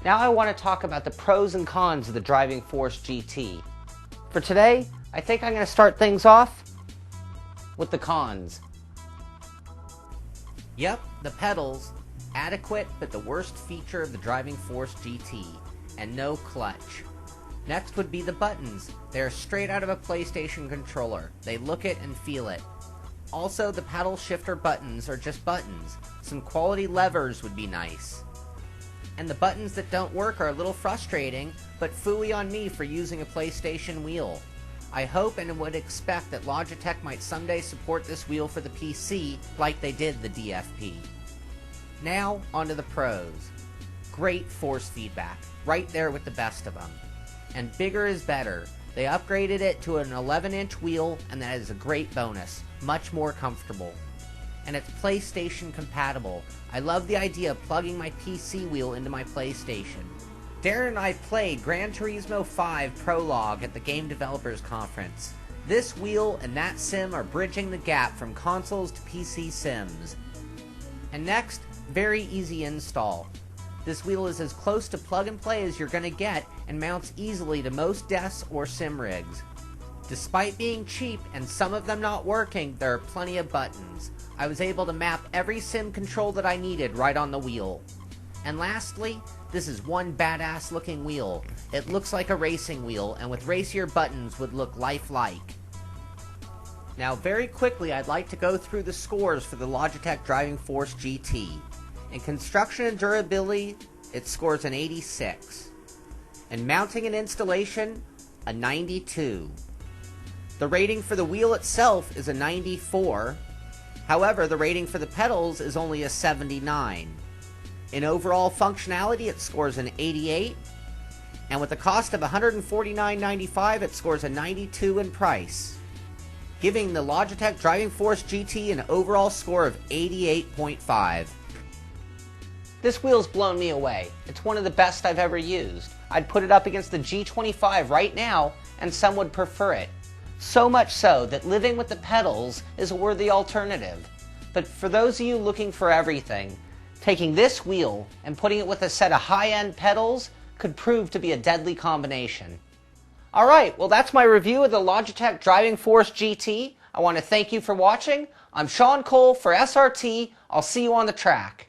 Now I want to talk about the pros and cons of the Driving Force GT. For today, I think I'm going to start things off with the cons. Yep, the pedals, adequate but the worst feature of the Driving Force GT, and no clutch. Next would be the buttons. They are straight out of a PlayStation controller. They look it and feel it. Also, the paddle shifter buttons are just buttons. Some quality levers would be nice. And the buttons that don't work are a little frustrating, but phooey on me for using a PlayStation wheel. I hope and would expect that Logitech might someday support this wheel for the PC like they did the DFP. Now, onto the pros. Great force feedback, right there with the best of them. And bigger is better. They upgraded it to an 11-inch wheel, and that is a great bonus. Much more comfortable. And it's PlayStation compatible. I love the idea of plugging my PC wheel into my PlayStation. Darren and I played Gran Turismo 5 Prologue at the Game Developers Conference. This wheel and that sim are bridging the gap from consoles to PC sims. And next, very easy install. This wheel is as close to plug and play as you're going to get and mounts easily to most desks or sim rigs. Despite being cheap and some of them not working, there are plenty of buttons. I was able to map every sim control that I needed right on the wheel. And lastly, this is one badass looking wheel. It looks like a racing wheel, and with racier buttons would look lifelike. Now very quickly I'd like to go through the scores for the Logitech Driving Force GT. In construction and durability, it scores an 86. In mounting and installation, a 92. The rating for the wheel itself is a 94. However, the rating for the pedals is only a 79. In overall functionality, it scores an 88. And with a cost of $149.95, it scores a 92 in price, giving the Logitech Driving Force GT an overall score of 88.5. This wheel's blown me away. It's one of the best I've ever used. I'd put it up against the G25 right now, and some would prefer it. So much so that living with the pedals is a worthy alternative. But for those of you looking for everything, taking this wheel and putting it with a set of high-end pedals could prove to be a deadly combination. Alright, well that's my review of the Logitech Driving Force GT. I want to thank you for watching. I'm Sean Cole for SRT. I'll see you on the track.